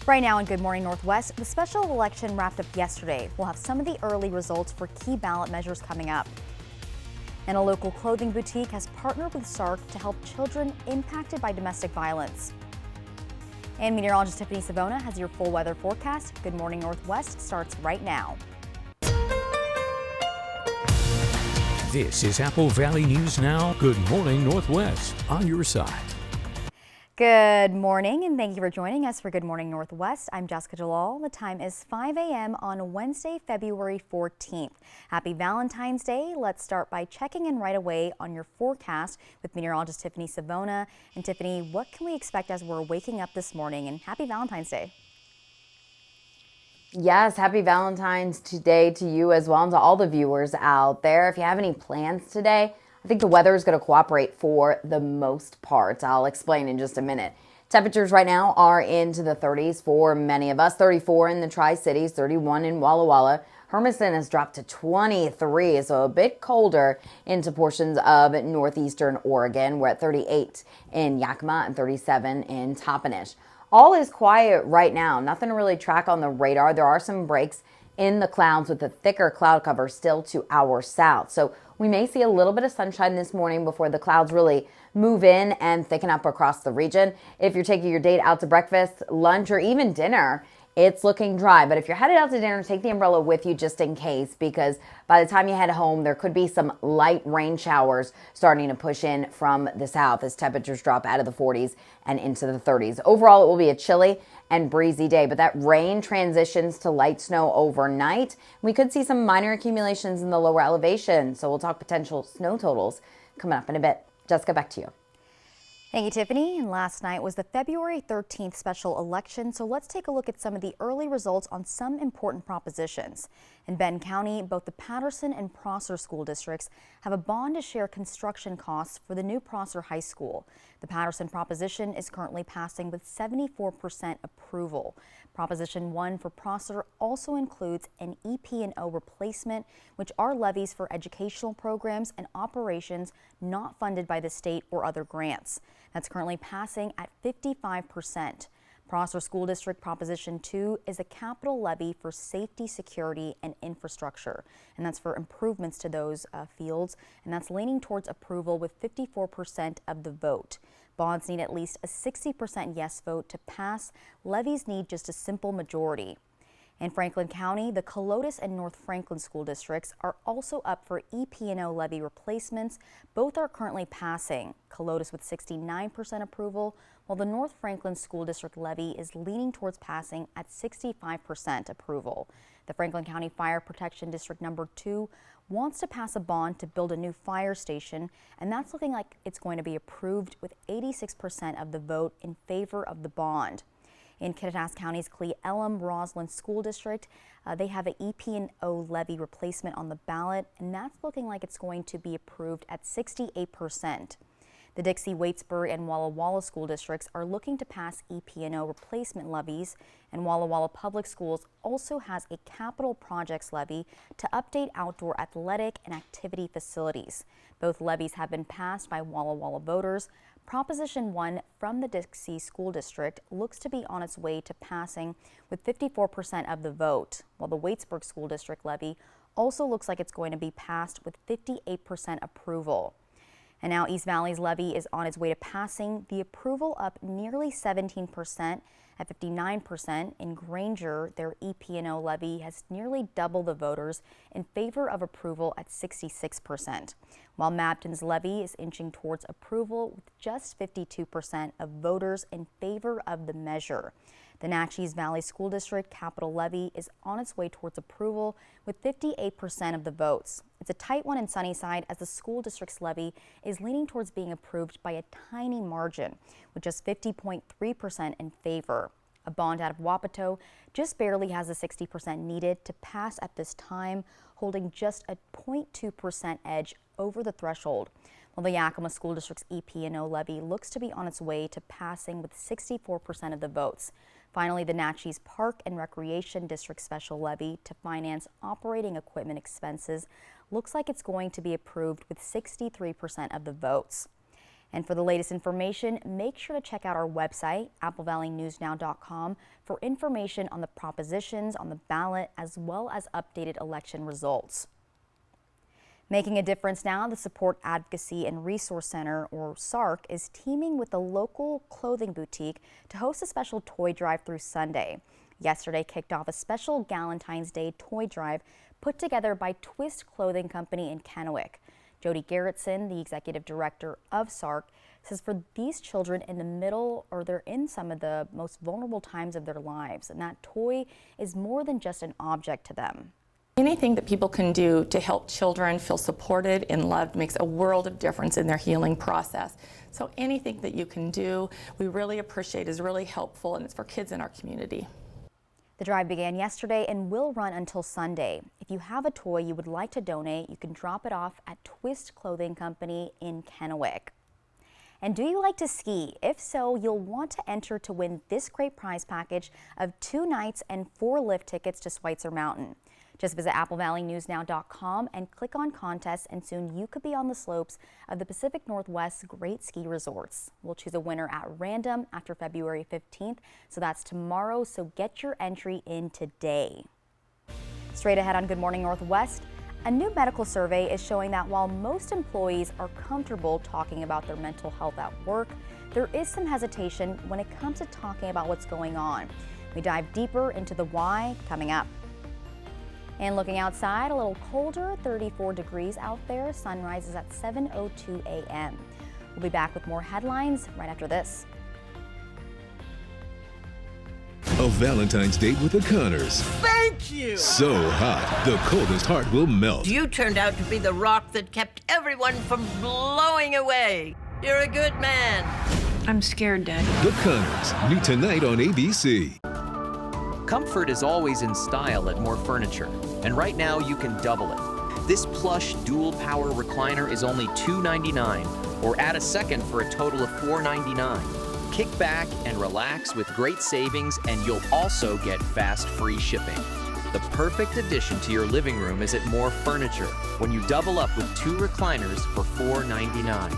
Right now in Good Morning Northwest, the special election wrapped up yesterday. We'll have some of the early results for key ballot measures coming up. And a local clothing boutique has partnered with SARC to help children impacted by domestic violence. And meteorologist Tiffany Savona has your full weather forecast. Good Morning Northwest starts right now. This is Apple Valley News Now. Good Morning Northwest on your side. Good morning and thank you for joining us for Good Morning Northwest. I'm Jessica Jalal. The time is 5 a.m. on Wednesday, February 14th. Happy Valentine's Day. Let's start by checking in right away on your forecast with meteorologist Tiffany Savona. And Tiffany, what can we expect as we're waking up this morning? And happy Valentine's Day. Yes, happy Valentine's Day to you as well and to all the viewers out there. If you have any plans today, I think the weather is going to cooperate for the most part. I'll explain in just a minute. Temperatures right now are into the 30s for many of us. 34 in the Tri-Cities, 31 in Walla Walla. Hermiston has dropped to 23, so a bit colder into portions of northeastern Oregon. We're at 38 in Yakima and 37 in Toppenish. All is quiet right now. Nothing to really track on the radar. There are some breaks in the clouds with a thicker cloud cover still to our south. So we may see a little bit of sunshine this morning before the clouds really move in and thicken up across the region. If you're taking your date out to breakfast, lunch, or even dinner, it's looking dry. But if you're headed out to dinner, take the umbrella with you just in case, because by the time you head home, there could be some light rain showers starting to push in from the south as temperatures drop out of the 40s and into the 30s. Overall, it will be a chilly and breezy day, but that rain transitions to light snow overnight. We could see some minor accumulations in the lower elevation, so we'll talk potential snow totals coming up in a bit. Jessica, back to you. Thank you, Tiffany. And last night was the February 13th special election, so let's take a look at some of the early results on some important propositions. In Benton County, both the Patterson and Prosser school districts have a bond to share construction costs for the new Prosser High School. The Patterson proposition is currently passing with 74% approval. Proposition 1 for Prosser also includes an EP&O replacement, which are levies for educational programs and operations not funded by the state or other grants. That's currently passing at 55%. Prosser School District Proposition 2 is a capital levy for safety, security, and infrastructure, and that's for improvements to those fields, and that's leaning towards approval with 54% of the vote. Bonds need at least a 60% yes vote to pass. Levies need just a simple majority. In Franklin County, the Colotis and North Franklin school districts are also up for EP&O levy replacements. Both are currently passing, Colotis with 69% approval, while the North Franklin school district levy is leaning towards passing at 65% approval. The Franklin County Fire Protection District number 2 wants to pass a bond to build a new fire station, and that's looking like it's going to be approved with 86% of the vote in favor of the bond. In Kittitas County's Cle Elum Roslyn School District, they have an EP&O levy replacement on the ballot, and that's looking like it's going to be approved at 68%. The Dixie, Waitsburg, and Walla Walla school districts are looking to pass EP&O replacement levies, and Walla Walla Public Schools also has a capital projects levy to update outdoor athletic and activity facilities. Both levies have been passed by Walla Walla voters. Proposition 1 from the Dixie School District looks to be on its way to passing with 54% of the vote, while the Waitsburg School District levy also looks like it's going to be passed with 58% approval. And now East Valley's levy is on its way to passing, the approval up nearly 17% at 59%. In Granger, their EP&O levy has nearly double the voters in favor of approval at 66%, while Mabton's levy is inching towards approval with just 52% of voters in favor of the measure. The Natchez Valley School District capital levy is on its way towards approval with 58% of the votes. It's a tight one in Sunnyside as the school district's levy is leaning towards being approved by a tiny margin with just 50.3% in favor. A bond out of Wapato just barely has the 60% needed to pass at this time, holding just a 0.2% edge over the threshold. While the Yakima School District's EP&O levy looks to be on its way to passing with 64% of the votes. Finally, the Natchez Park and Recreation District special levy to finance operating equipment expenses looks like it's going to be approved with 63% of the votes. And for the latest information, make sure to check out our website, applevalleynewsnow.com, for information on the propositions on the ballot as well as updated election results. Making a difference now, the Support Advocacy and Resource Center, or SARC, is teaming with the local clothing boutique to host a special toy drive through Sunday. Yesterday kicked off a special Galentine's Day toy drive put together by Twist Clothing Company in Kennewick. Jody Garrettson, the executive director of SARC, says for these children in the middle, or they're in some of the most vulnerable times of their lives, and that toy is more than just an object to them. Anything that people can do to help children feel supported and loved makes a world of difference in their healing process. So anything that you can do, we really appreciate, is really helpful, and it's for kids in our community. The drive began yesterday and will run until Sunday. If you have a toy you would like to donate, you can drop it off at Twist Clothing Company in Kennewick. And do you like to ski? If so, you'll want to enter to win this great prize package of 2 nights and 4 lift tickets to Schweitzer Mountain. Just visit applevalleynewsnow.com and click on contests, and soon you could be on the slopes of the Pacific Northwest's great ski resorts. We'll choose a winner at random after February 15th, so that's tomorrow, so get your entry in today. Straight ahead on Good Morning Northwest, a new medical survey is showing that while most employees are comfortable talking about their mental health at work, there is some hesitation when it comes to talking about what's going on. We dive deeper into the why coming up. And looking outside, a little colder, 34 degrees out there. Sunrise is at 7:02 a.m. We'll be back with more headlines right after this. A Valentine's date with the Connors. Thank you! So hot, the coldest heart will melt. You turned out to be the rock that kept everyone from blowing away. You're a good man. I'm scared, Dad. The Connors, new tonight on ABC. Comfort is always in style at More Furniture, and right now you can double it. This plush dual power recliner is only $2.99, or add a second for a total of $4.99. Kick back and relax with great savings, and you'll also get fast free shipping. The perfect addition to your living room is at More Furniture when you double up with 2 recliners for $4.99.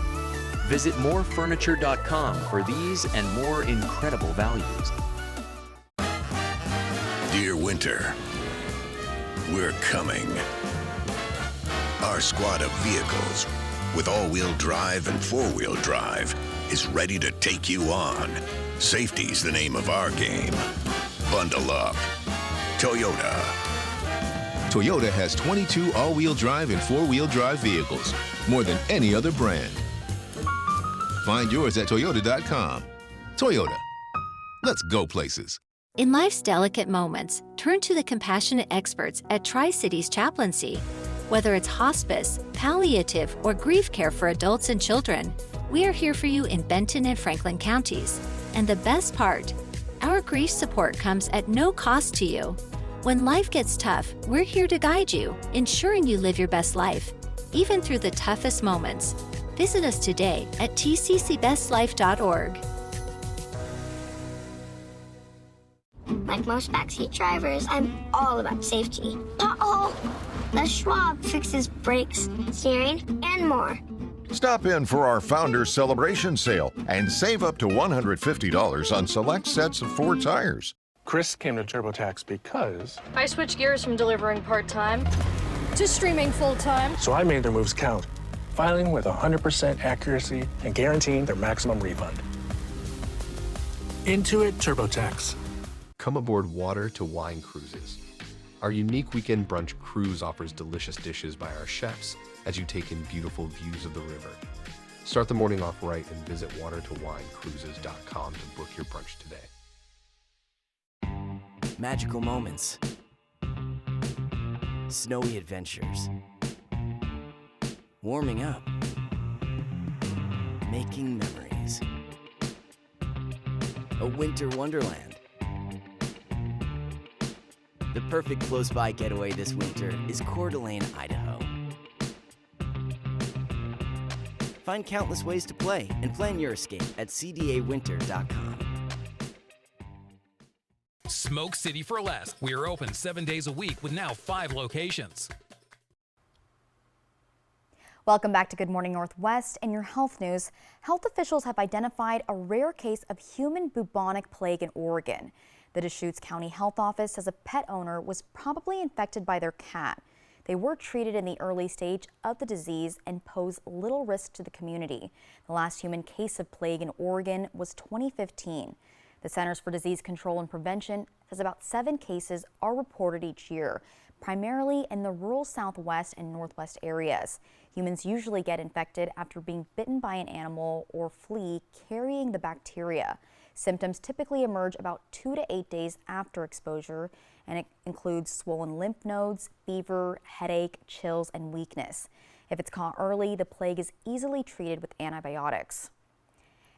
Visit morefurniture.com for these and more incredible values. Dear Winter, we're coming. Our squad of vehicles with all-wheel drive and four-wheel drive is ready to take you on. Safety's the name of our game. Bundle up. Toyota. Toyota has 22 all-wheel drive and four-wheel drive vehicles, more than any other brand. Find yours at toyota.com. Toyota. Let's go places. In life's delicate moments, turn to the compassionate experts at Tri-Cities Chaplaincy. Whether it's hospice, palliative, or grief care for adults and children, we are here for you in Benton and Franklin counties. And the best part, our grief support comes at no cost to you. When life gets tough, we're here to guide you, ensuring you live your best life, even through the toughest moments. Visit us today at tccbestlife.org. Like most backseat drivers, I'm all about safety. Uh-oh! Les Schwab fixes brakes, steering, and more. Stop in for our Founders Celebration Sale and save up to $150 on select sets of Ford tires. Chris came to TurboTax because I switched gears from delivering part-time to streaming full-time. So I made their moves count, filing with 100% accuracy and guaranteeing their maximum refund. Intuit TurboTax. Come aboard Water to Wine Cruises. Our unique weekend brunch cruise offers delicious dishes by our chefs as you take in beautiful views of the river. Start the morning off right and visit watertowinecruises.com to book your brunch today. Magical moments. Snowy adventures. Warming up. Making memories. A winter wonderland. The perfect close-by getaway this winter is Coeur d'Alene, Idaho. Find countless ways to play and plan your escape at cdawinter.com. Smoke City for Less. We are open 7 days a week with now 5 locations. Welcome back to Good Morning Northwest and your health news. Health officials have identified a rare case of human bubonic plague in Oregon. The Deschutes County Health Office says a pet owner was probably infected by their cat. They were treated in the early stage of the disease and pose little risk to the community. The last human case of plague in Oregon was 2015. The Centers for Disease Control and Prevention says about 7 cases are reported each year, primarily in the rural southwest and northwest areas. Humans usually get infected after being bitten by an animal or flea carrying the bacteria. Symptoms typically emerge about 2 to 8 days after exposure, and it includes swollen lymph nodes, fever, headache, chills, and weakness. If it's caught early, the plague is easily treated with antibiotics.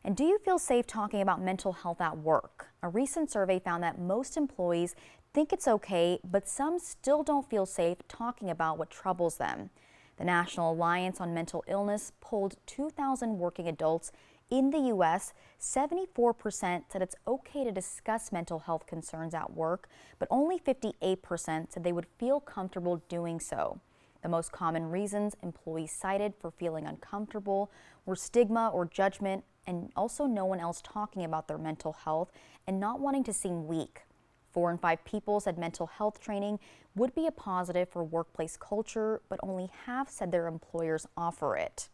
And do you feel safe talking about mental health at work? A recent survey found that most employees think it's okay, but some still don't feel safe talking about what troubles them. The National Alliance on Mental Illness polled 2,000 working adults in the U.S., 74% said it's okay to discuss mental health concerns at work, but only 58% said they would feel comfortable doing so. The most common reasons employees cited for feeling uncomfortable were stigma or judgment, and also no one else talking about their mental health and not wanting to seem weak. 4 in 5 people said mental health training would be a positive for workplace culture, but only half said their employers offer it.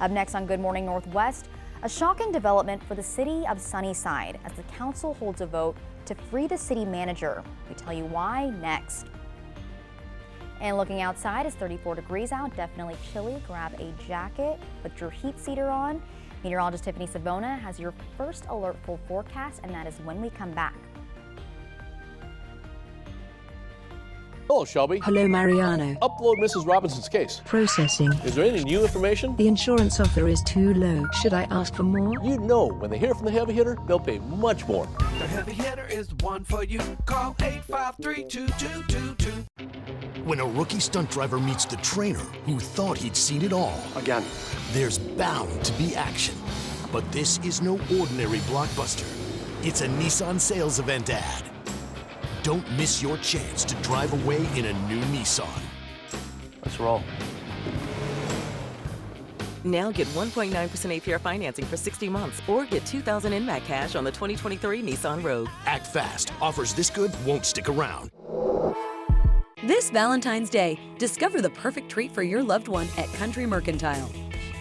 Up next on Good Morning Northwest, a shocking development for the city of Sunnyside as the council holds a vote to free the city manager. We tell you why next. And looking outside, it's 34 degrees out, definitely chilly. Grab a jacket, put your heat seater on. Meteorologist Tiffany Savona has your first alert full forecast, and that is when we come back. Hello, Shelby. Hello, Mariano. Upload Mrs. Robinson's case. Processing. Is there any new information? The insurance offer is too low. Should I ask for more? You know, when they hear from the heavy hitter, they'll pay much more. The heavy hitter is the one for you. Call 853-2222. When a rookie stunt driver meets the trainer who thought he'd seen it all. Again. There's bound to be action. But this is no ordinary blockbuster. It's a Nissan sales event ad. Don't miss your chance to drive away in a new Nissan. Let's roll. Now get 1.9% APR financing for 60 months or get $2,000 in back cash on the 2023 Nissan Rogue. Act fast. Offers this good won't stick around. This Valentine's Day, discover the perfect treat for your loved one at Country Mercantile.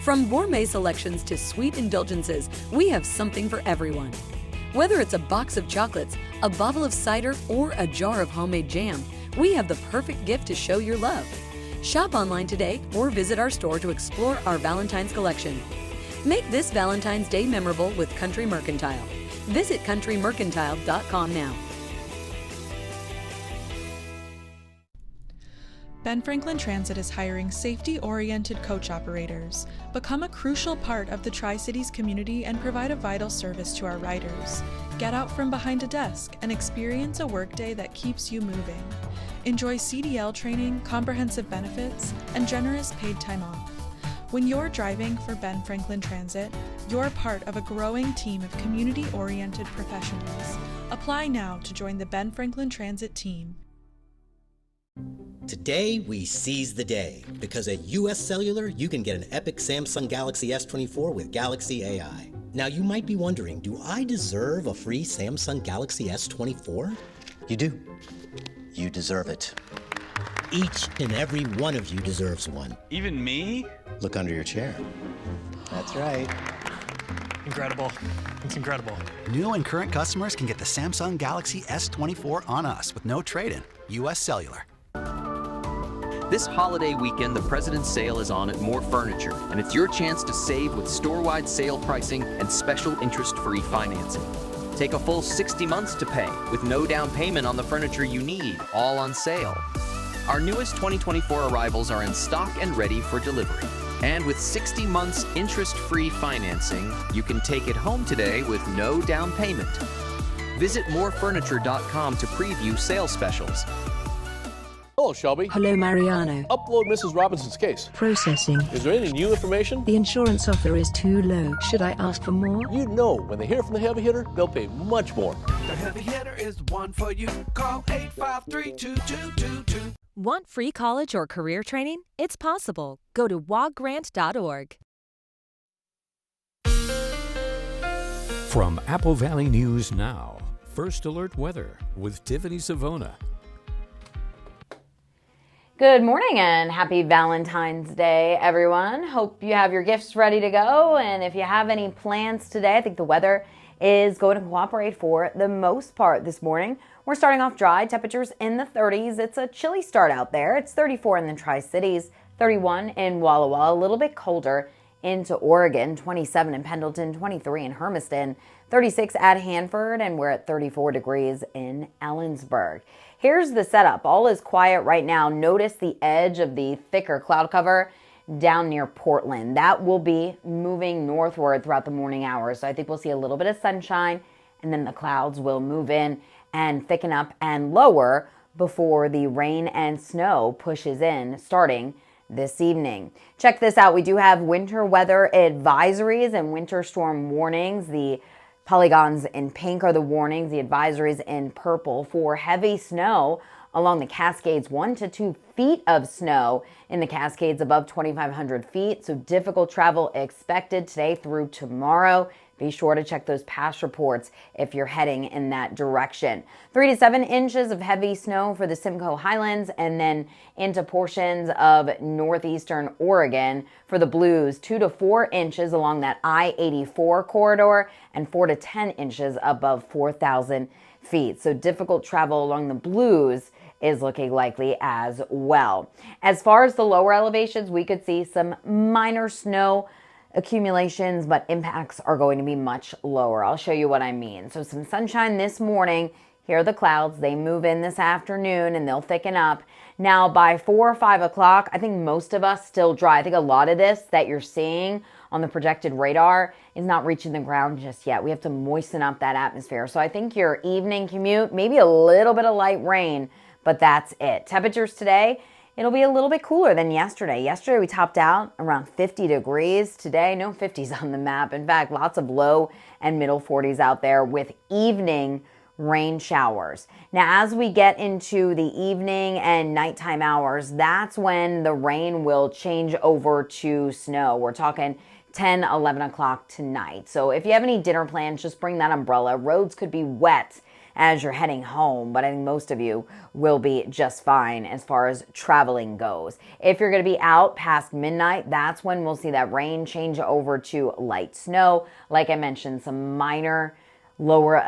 From gourmet selections to sweet indulgences, we have something for everyone. Whether it's a box of chocolates, a bottle of cider, or a jar of homemade jam, we have the perfect gift to show your love. Shop online today or visit our store to explore our Valentine's collection. Make this Valentine's Day memorable with Country Mercantile. Visit countrymercantile.com now. Ben Franklin Transit is hiring safety-oriented coach operators. Become a crucial part of the Tri-Cities community and provide a vital service to our riders. Get out from behind a desk and experience a workday that keeps you moving. Enjoy CDL training, comprehensive benefits, and generous paid time off. When you're driving for Ben Franklin Transit, you're part of a growing team of community-oriented professionals. Apply now to join the Ben Franklin Transit team. Today, we seize the day, because at US Cellular, you can get an epic Samsung Galaxy S24 with Galaxy AI. Now, you might be wondering, do I deserve a free Samsung Galaxy S24? You do. You deserve it. Each and every one of you deserves one. Even me? Look under your chair. That's right. Incredible. It's incredible. New and current customers can get the Samsung Galaxy S24 on us with no trade-in. US Cellular. This holiday weekend, the President's Sale is on at More Furniture, and it's your chance to save with store-wide sale pricing and special interest-free financing. Take a full 60 months to pay with no down payment on the furniture you need, all on sale. Our newest 2024 arrivals are in stock and ready for delivery. And with 60 months interest-free financing, you can take it home today with no down payment. Visit morefurniture.com to preview sales specials. Hello, Shelby. Hello, Mariano. Upload Mrs. Robinson's case. Processing. Is there any new information? The insurance offer is too low. Should I ask for more? You know, when they hear from the heavy hitter, they'll pay much more. The heavy hitter is the one for you. Call 853-2222. Want free college or career training? It's possible. Go to woggrant.org. From Apple Valley News Now, First Alert Weather with Tiffany Savona. Good morning and happy Valentine's Day, everyone. Hope you have your gifts ready to go. And if you have any plans today, I think the weather is going to cooperate for the most part this morning. We're starting off dry, temperatures in the 30s. It's a chilly start out there. It's 34 in the Tri-Cities, 31 in Walla Walla, a little bit colder into Oregon, 27 in Pendleton, 23 in Hermiston, 36 at Hanford, and we're at 34 degrees in Ellensburg. Here's the setup. All is quiet right now. Notice the edge of the thicker cloud cover down near Portland. That will be moving northward throughout the morning hours. So I think we'll see a little bit of sunshine, and then the clouds will move in and thicken up and lower before the rain and snow pushes in starting this evening. Check this out. We do have winter weather advisories and winter storm warnings. The polygons in pink are the warnings, the advisories in purple for heavy snow along the Cascades, 1 to 2 feet of snow in the Cascades above 2,500 feet. So difficult travel expected today through tomorrow. Be sure to check those past reports if you're heading in that direction. 3 to 7 inches of heavy snow for the Simcoe Highlands and then into portions of northeastern Oregon for the Blues. 2 to 4 inches along that I-84 corridor and 4 to 10 inches above 4,000 feet. So difficult travel along the Blues is looking likely as well. As far as the lower elevations, we could see some minor snow accumulations, but impacts are going to be much lower. I'll show you what I mean. So some sunshine this morning. Here are the clouds. They move in this afternoon and they'll thicken up. Now by 4 or 5 o'clock, I think most of us still dry. I think a lot of this that you're seeing on the projected radar is not reaching the ground just yet. We have to moisten up that atmosphere. So I think your evening commute, maybe a little bit of light rain, but that's it. Temperatures today, it'll be a little bit cooler than yesterday. Yesterday we topped out around 50 degrees. Today, no 50s on the map. In fact, lots of low and middle 40s out there with evening rain showers. Now, as we get into the evening and nighttime hours, that's when the rain will change over to snow. We're talking 10, 11 o'clock tonight. So if you have any dinner plans, just bring that umbrella. Roads could be wet as you're heading home, but I think most of you will be just fine as far as traveling goes. If you're going to be out past midnight, that's when we'll see that rain change over to light snow. Like I mentioned, some minor lower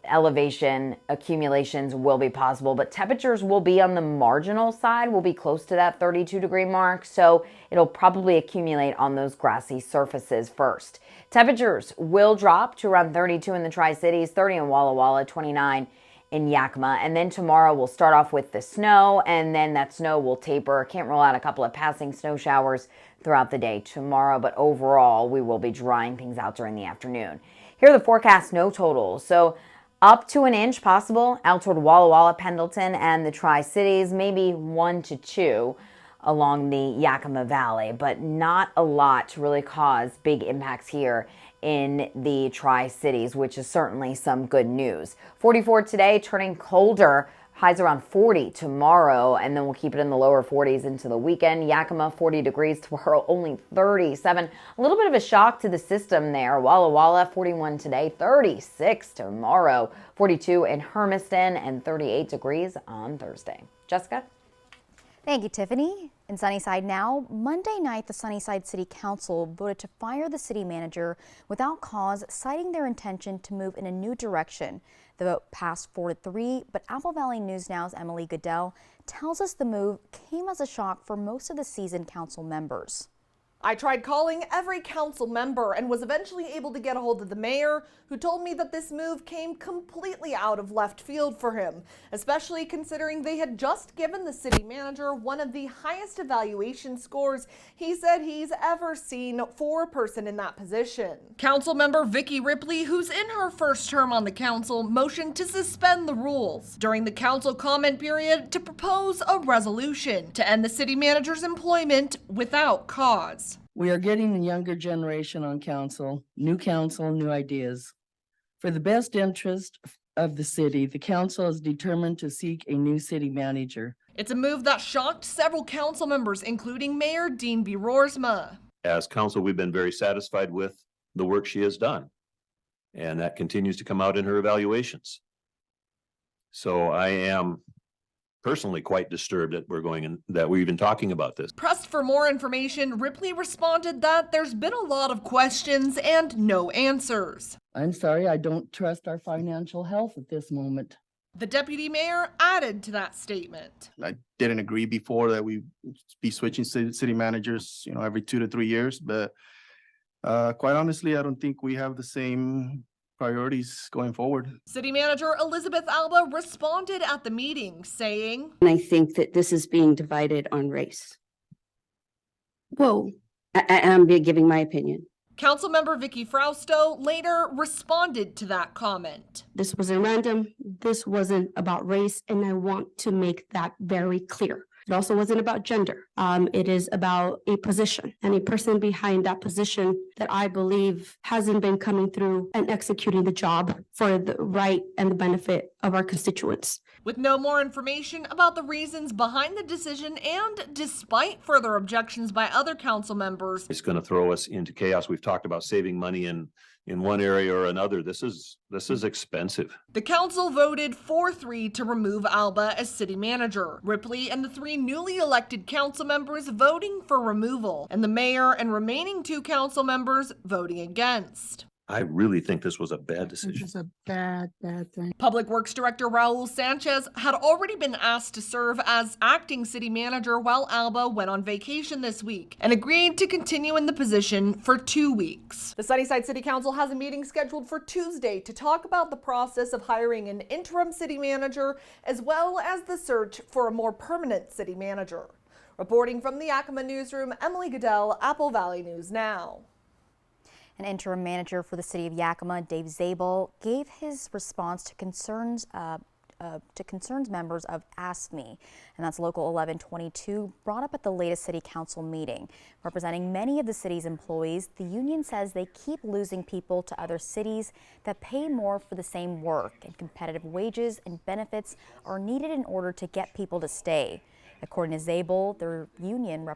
elevation accumulations will be possible, but temperatures will be on the marginal side. We'll be close to that 32-degree mark, so it'll probably accumulate on those grassy surfaces first. Temperatures will drop to around 32 in the Tri-Cities, 30 in Walla Walla, 29 in Yakima, and then tomorrow we'll start off with the snow, and then that snow will taper. Can't rule out a couple of passing snow showers throughout the day tomorrow, but overall we will be drying things out during the afternoon. Here are the forecast snow totals. So up to an inch possible out toward Walla Walla, Pendleton, and the Tri-Cities, maybe 1 to 2 along the Yakima Valley, but not a lot to really cause big impacts here in the Tri-Cities, which is certainly some good news. 44 today, turning colder. Highs around 40 tomorrow, and then we'll keep it in the lower 40s into the weekend. Yakima, 40 degrees tomorrow, only 37. A little bit of a shock to the system there. Walla Walla, 41 today, 36 tomorrow, 42 in Hermiston, and 38 degrees on Thursday. Jessica? Thank you, Tiffany. In Sunnyside now, Monday night, the Sunnyside City Council voted to fire the city manager without cause, citing their intention to move in a new direction. The vote passed 4-3, but Apple Valley News Now's Emily Goodell tells us the move came as a shock for most of the seasoned council members. I tried calling every council member and was eventually able to get a hold of the mayor, who told me that this move came completely out of left field for him, especially considering they had just given the city manager one of the highest evaluation scores he said he's ever seen for a person in that position. Council member Vicky Ripley, who's in her first term on the council, motioned to suspend the rules during the council comment period to propose a resolution to end the city manager's employment without cause. We are getting the younger generation on council, new ideas. For the best interest of the city, the council is determined to seek a new city manager. It's a move that shocked several council members, including Mayor Dean B. Roersma. As council, we've been very satisfied with the work she has done, and that continues to come out in her evaluations. So I am personally quite disturbed that we're even talking about this. Pressed for more information, Ripley responded that there's been a lot of questions and no answers. I'm sorry, I don't trust our financial health at this moment. The deputy mayor added to that statement. I didn't agree before that we be switching city managers, every 2 to 3 years, but quite honestly, I don't think we have the same priorities going forward. City Manager Elizabeth Alba responded at the meeting, saying, I think that this is being divided on race. Whoa, I'm giving my opinion. Councilmember Vicky Frausto later responded to that comment. This wasn't random. This wasn't about race, and I want to make that very clear. It also wasn't about gender. It is about a position and a person behind that position that I believe hasn't been coming through and executing the job for the right and the benefit of our constituents. With no more information about the reasons behind the decision and despite further objections by other council members, It's going to throw us into chaos. We've talked about saving money in one area or another. This is expensive. the council voted 4-3 to remove Alba as city manager. Ripley and the 3 newly elected council members voting for removal, and the mayor and remaining 2 council members voting against. I really think this was a bad decision. This is a bad thing. Public Works Director Raul Sanchez had already been asked to serve as acting city manager while Alba went on vacation this week and agreed to continue in the position for 2 weeks. The Sunnyside City Council has a meeting scheduled for Tuesday to talk about the process of hiring an interim city manager as well as the search for a more permanent city manager. Reporting from the Yakima newsroom, Emily Goodell, Apple Valley News Now. An interim manager for the city of Yakima, Dave Zabel, gave his response to concerns members of ASME, and that's Local 1122, brought up at the latest city council meeting. Representing many of the city's employees, the union says they keep losing people to other cities that pay more for the same work, and competitive wages and benefits are needed in order to get people to stay. According to Zabel, their union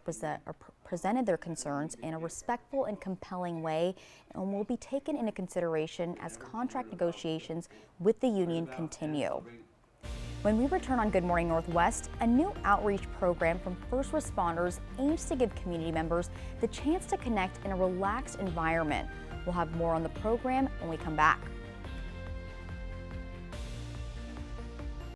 presented their concerns in a respectful and compelling way and will be taken into consideration as contract negotiations with the union continue. When we return on Good Morning Northwest, a new outreach program from first responders aims to give community members the chance to connect in a relaxed environment. We'll have more on the program when we come back.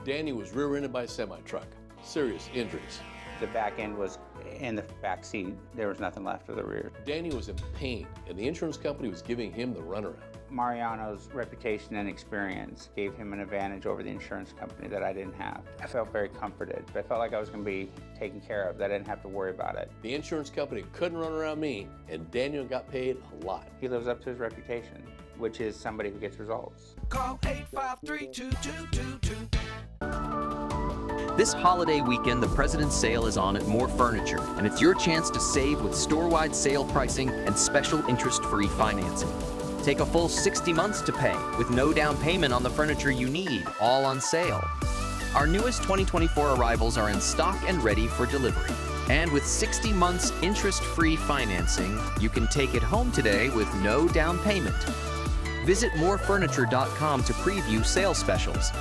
Danny was rear-ended by a semi-truck. Serious injuries. The back end was in the back seat. There was nothing left of the rear. Danny was in pain, and the insurance company was giving him the runaround. Mariano's reputation and experience gave him an advantage over the insurance company that I didn't have. I felt very comforted. I felt like I was going to be taken care of, that I didn't have to worry about it. The insurance company couldn't run around me, and Daniel got paid a lot. He lives up to his reputation, which is somebody who gets results. Call 853-2222. This holiday weekend, the President's Sale is on at More Furniture, and it's your chance to save with store-wide sale pricing and special interest-free financing. Take a full 60 months to pay with no down payment on the furniture you need, all on sale. Our newest 2024 arrivals are in stock and ready for delivery. And with 60 months interest-free financing, you can take it home today with no down payment. Visit morefurniture.com to preview sales specials.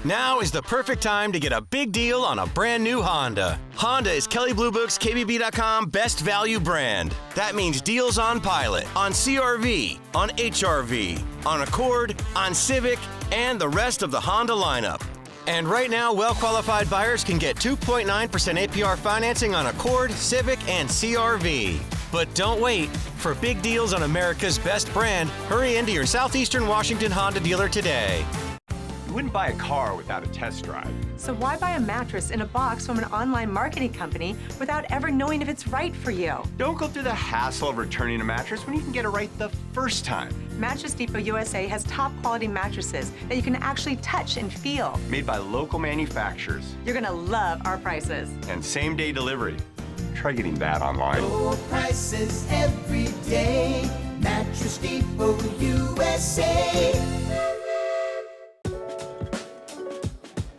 Now is the perfect time to get a big deal on a brand new Honda. Honda is Kelley Blue Book's KBB.com best value brand. That means deals on Pilot, on CR-V, on HR-V, on Accord, on Civic, and the rest of the Honda lineup. And right now, well-qualified buyers can get 2.9% APR financing on Accord, Civic, and CR-V. But don't wait. For big deals on America's best brand, hurry into your Southeastern Washington Honda dealer today. You wouldn't buy a car without a test drive. So why buy a mattress in a box from an online marketing company without ever knowing if it's right for you? Don't go through the hassle of returning a mattress when you can get it right the first time. Mattress Depot USA has top quality mattresses that you can actually touch and feel. Made by local manufacturers. You're gonna love our prices. And same-day delivery. Try getting that online. Low prices every day. Mattress Depot USA.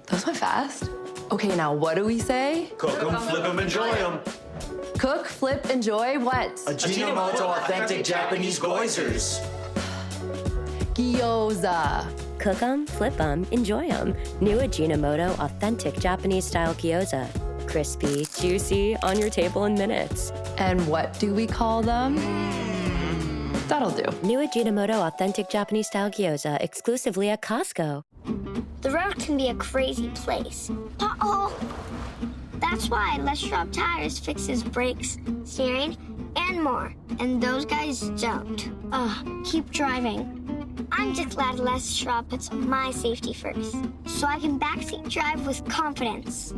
That went fast. Okay, now what do we say? Cook 'em, flip 'em, enjoy 'em. Cook, flip, enjoy what? Ajinomoto authentic Japanese goizers. Gyoza. Cook 'em, flip 'em, enjoy 'em. New Ajinomoto authentic Japanese style gyoza. Crispy, juicy, on your table in minutes. And what do we call them? That'll do. New Ajinomoto authentic Japanese style gyoza exclusively at Costco. The road can be a crazy place. Uh-oh! That's why Les Schwab Tires fixes brakes, steering, and more. And those guys don't. Keep driving. I'm just glad Les Schwab puts my safety first, so I can backseat drive with confidence.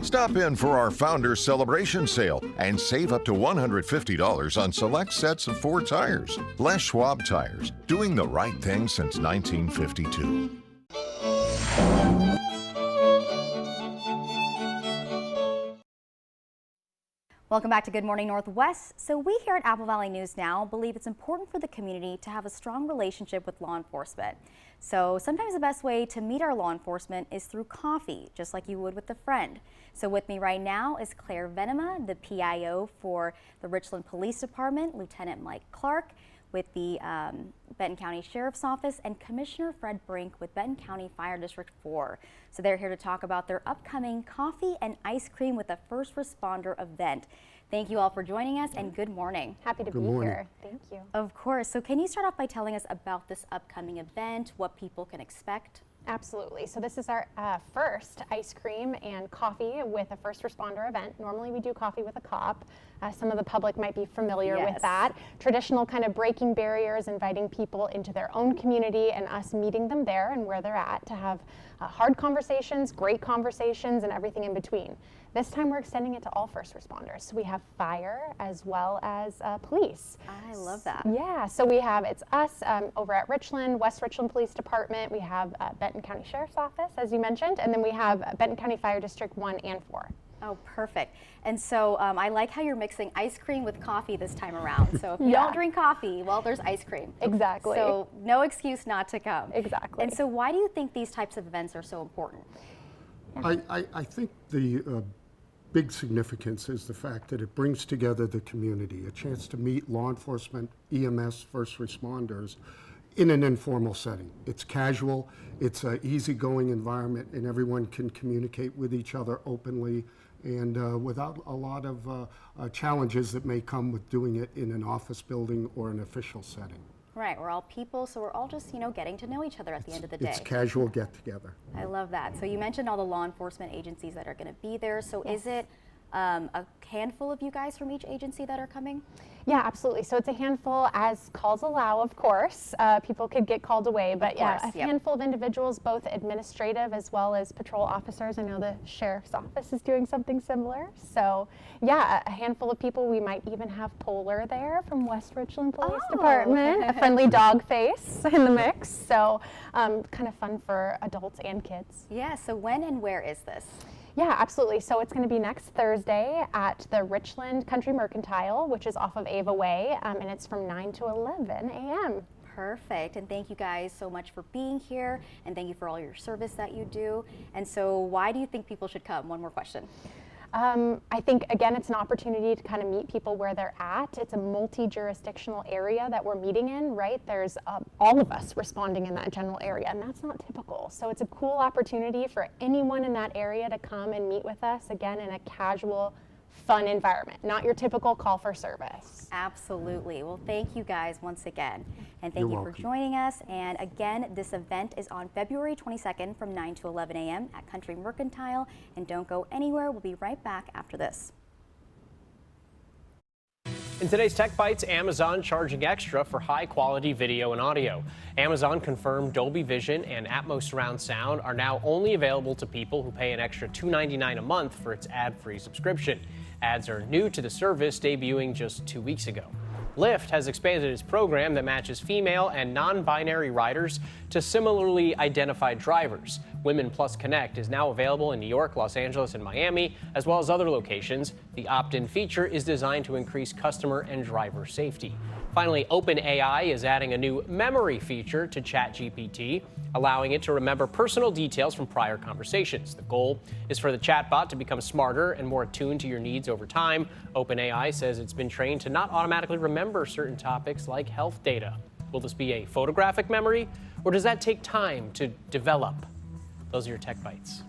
Stop in for our Founders Celebration Sale and save up to $150 on select sets of Ford tires. Les Schwab Tires, doing the right thing since 1952. Welcome back to Good Morning Northwest. So we here at Apple Valley News Now believe it's important for the community to have a strong relationship with law enforcement. So sometimes the best way to meet our law enforcement is through coffee, just like you would with a friend. So with me right now is Claire Venema, the PIO for the Richland Police Department, Lieutenant Mike Clark with the Benton County Sheriff's Office, and Commissioner Fred Brink with Benton County Fire District 4. So they're here to talk about their upcoming coffee and ice cream with a first responder event. Thank you all for joining us, and good morning. Happy to be here. Thank you. Of course. So can you start off by telling us about this upcoming event, what people can expect? Absolutely. So this is our first ice cream and coffee with a first responder event. Normally we do coffee with a cop. Some of the public might be familiar with that. Traditional kind of breaking barriers, inviting people into their own community and us meeting them there and where they're at to have hard conversations, great conversations, and everything in between. This time we're extending it to all first responders. So we have fire as well as police. I love that. Yeah, so we have, it's us over at Richland, West Richland Police Department. We have Benton County Sheriff's Office, as you mentioned, and then we have Benton County Fire District 1 and 4. Oh, perfect. And so I like how you're mixing ice cream with coffee this time around. So if you don't drink coffee, well, there's ice cream. Exactly. So no excuse not to come. Exactly. And so why do you think these types of events are so important? I think the big significance is the fact that it brings together the community, a chance to meet law enforcement, EMS, first responders in an informal setting. It's casual, it's an easygoing environment, and everyone can communicate with each other openly and without a lot of challenges that may come with doing it in an office building or an official setting. Right, we're all people, so we're all just, getting to know each other at the end of the day. It's casual get together. I love that. So you mentioned all the law enforcement agencies that are going to be there. So is it a handful of you guys from each agency that are coming? Yeah, absolutely. So it's a handful as calls allow, of course. People could get called away, but a handful of individuals, both administrative as well as patrol officers. I know the Sheriff's Office is doing something similar. So yeah, a handful of people. We might even have Polar there from West Richland Police Department, a friendly dog face in the mix. So kind of fun for adults and kids. Yeah, so when and where is this? Yeah, absolutely. So it's going to be next Thursday at the Richland Country Mercantile, which is off of Ava Way, and it's from 9 to 11 a.m. Perfect. And thank you guys so much for being here, and thank you for all your service that you do. And so why do you think people should come? One more question. I think, again, it's an opportunity to kind of meet people where they're at. It's a multi-jurisdictional area that we're meeting in, right? There's all of us responding in that general area, and that's not typical. So it's a cool opportunity for anyone in that area to come and meet with us, again, in a casual, fun environment, not your typical call for service. Absolutely. Well, thank you guys once again. And thank you for joining us. And again, this event is on February 22nd from 9 to 11 a.m. at Country Mercantile. And don't go anywhere. We'll be right back after this. In today's Tech Bites, Amazon charging extra for high-quality video and audio. Amazon confirmed Dolby Vision and Atmos surround sound are now only available to people who pay an extra $2.99 a month for its ad-free subscription. Ads are new to the service, debuting just 2 weeks ago. Lyft has expanded its program that matches female and non-binary riders to similarly identified drivers. Women Plus Connect is now available in New York, Los Angeles, and Miami, as well as other locations. The opt-in feature is designed to increase customer and driver safety. Finally, OpenAI is adding a new memory feature to ChatGPT, allowing it to remember personal details from prior conversations. The goal is for the chatbot to become smarter and more attuned to your needs over time. OpenAI says it's been trained to not automatically remember certain topics like health data. Will this be a photographic memory, or does that take time to develop? Those are your Tech Bites.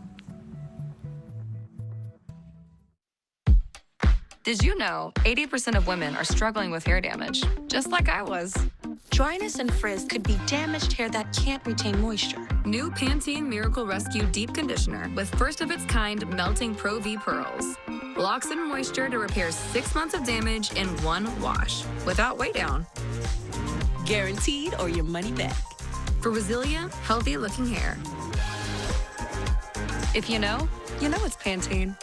Did you know 80% of women are struggling with hair damage, just like I was? Dryness and frizz could be damaged hair that can't retain moisture. New Pantene Miracle Rescue Deep Conditioner with first-of-its-kind melting Pro V pearls. Locks in moisture to repair 6 months of damage in one wash, without weigh down. Guaranteed or your money back. For resilient, healthy-looking hair. If you know it's Pantene.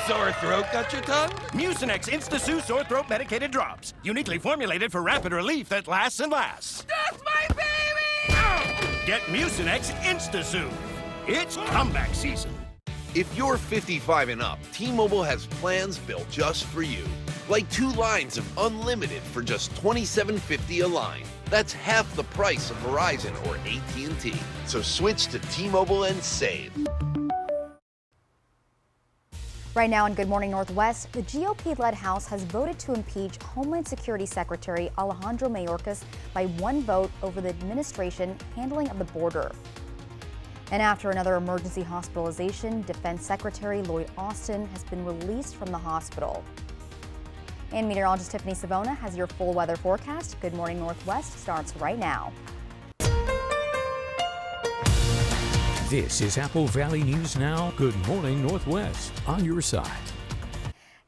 Sore throat got your tongue? Mucinex Insta-Sue Sore Throat Medicated Drops. Uniquely formulated for rapid relief that lasts and lasts. That's my baby! Get Mucinex Insta-Sue. It's comeback season. If you're 55 and up, T-Mobile has plans built just for you. Like 2 lines of unlimited for just $27.50 a line. That's half the price of Verizon or AT&T. So switch to T-Mobile and save. Right now in Good Morning Northwest, the GOP-led House has voted to impeach Homeland Security Secretary Alejandro Mayorkas by 1 vote over the administration handling of the border. And after another emergency hospitalization, Defense Secretary Lloyd Austin has been released from the hospital. And meteorologist Tiffany Savona has your full weather forecast. Good Morning Northwest starts right now. This is Apple Valley News Now. Good Morning Northwest on your side.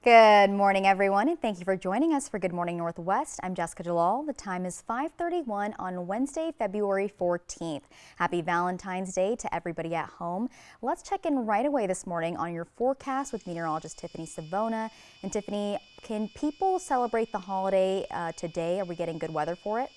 Good morning, everyone, and thank you for joining us for Good Morning Northwest. I'm Jessica Jalal. The time is 5:31 on Wednesday, February 14th. Happy Valentine's Day to everybody at home. Let's check in right away this morning on your forecast with meteorologist Tiffany Savona. And Tiffany, can people celebrate the holiday today? Are we getting good weather for it?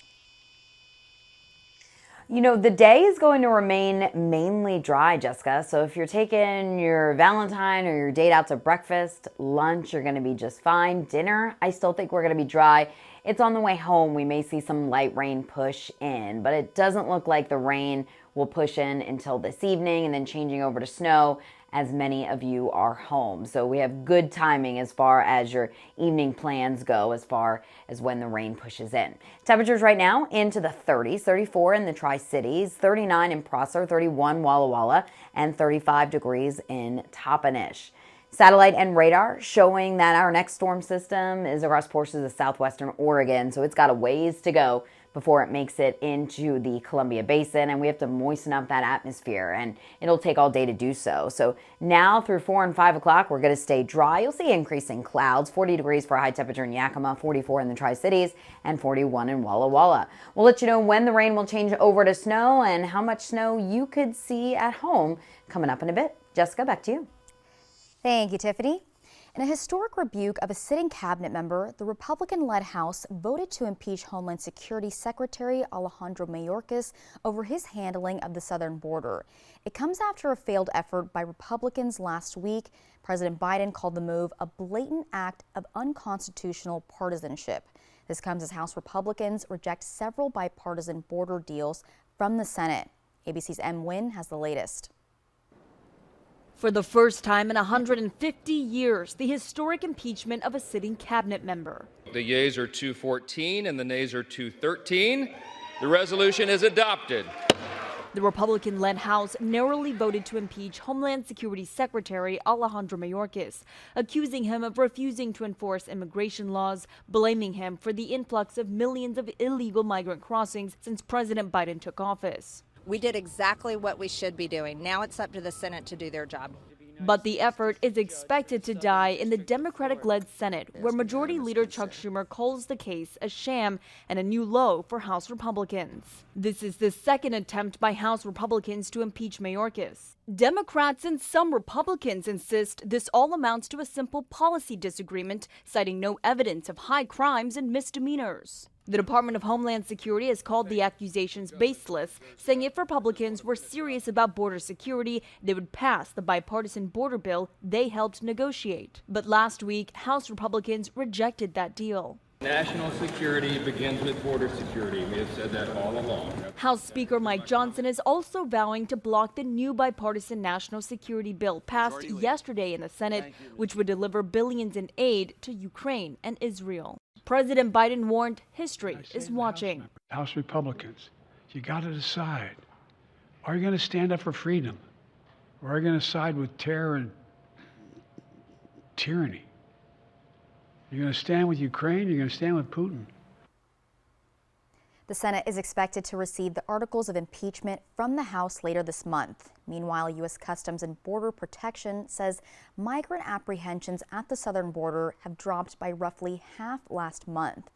You know, the day is going to remain mainly dry, Jessica. So if you're taking your Valentine or your date out to breakfast, lunch, you're going to be just fine. Dinner, I still think we're going to be dry. It's on the way home. We may see some light rain push in, but it doesn't look like the rain will push in until this evening and then changing over to snow as many of you are home. So we have good timing as far as your evening plans go, as far as when the rain pushes in. Temperatures right now into the 30s, 34 in the Tri-Cities, 39 in Prosser, 31 Walla Walla, and 35 degrees in Toppenish. Satellite and radar showing that our next storm system is across portions of southwestern Oregon, so it's got a ways to go before it makes it into the Columbia Basin, and we have to moisten up that atmosphere, and it'll take all day to do so. So now through 4 and 5 o'clock, we're going to stay dry. You'll see increasing clouds, 40 degrees for a high temperature in Yakima, 44 in the Tri-Cities, and 41 in Walla Walla. We'll let you know when the rain will change over to snow and how much snow you could see at home coming up in a bit. Jessica, back to you. Thank you, Tiffany. In a historic rebuke of a sitting cabinet member, the Republican-led House voted to impeach Homeland Security Secretary Alejandro Mayorkas over his handling of the southern border. It comes after a failed effort by Republicans last week. President Biden called the move a blatant act of unconstitutional partisanship. This comes as House Republicans reject several bipartisan border deals from the Senate. ABC's M. Nguyen has the latest. For the first time in 150 years, the historic impeachment of a sitting cabinet member. The yeas are 214 and the nays are 213. The resolution is adopted. The Republican-led House narrowly voted to impeach Homeland Security Secretary Alejandro Mayorkas, accusing him of refusing to enforce immigration laws, blaming him for the influx of millions of illegal migrant crossings since President Biden took office. We did exactly what we should be doing. Now it's up to the Senate to do their job. But the effort is expected to die in the Democratic-led Senate, where Majority Leader Chuck Schumer calls the case a sham and a new low for House Republicans. This is the second attempt by House Republicans to impeach Mayorkas. Democrats and some Republicans insist this all amounts to a simple policy disagreement, citing no evidence of high crimes and misdemeanors. The Department of Homeland Security has called the accusations baseless, saying if Republicans were serious about border security, they would pass the bipartisan border bill they helped negotiate. But last week, House Republicans rejected that deal. National security begins with border security. We have said that all along. House Speaker Mike Johnson is also vowing to block the new bipartisan national security bill passed yesterday in the Senate, which would deliver billions in aid to Ukraine and Israel. President Biden warned history is watching. House Republicans, you got to decide. Are you going to stand up for freedom? Or are you going to side with terror and tyranny? You're going to stand with Ukraine, you're going to stand with Putin. The Senate is expected to receive the articles of impeachment from the House later this month. Meanwhile, U.S. Customs and Border Protection says migrant apprehensions at the southern border have dropped by roughly half last month.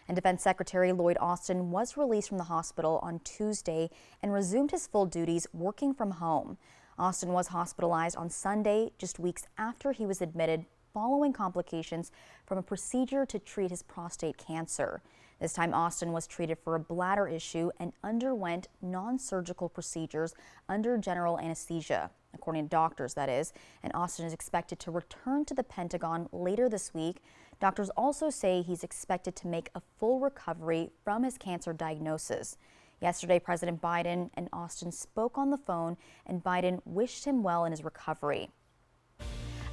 And Defense Secretary Lloyd Austin was released from the hospital on Tuesday and resumed his full duties working from home. Austin was hospitalized on Sunday, just weeks after he was admitted following complications from a procedure to treat his prostate cancer. This time, Austin was treated for a bladder issue and underwent non-surgical procedures under general anesthesia, according to doctors, that is. And Austin is expected to return to the Pentagon later this week. Doctors also say he's expected to make a full recovery from his cancer diagnosis. Yesterday, President Biden and Austin spoke on the phone, and Biden wished him well in his recovery.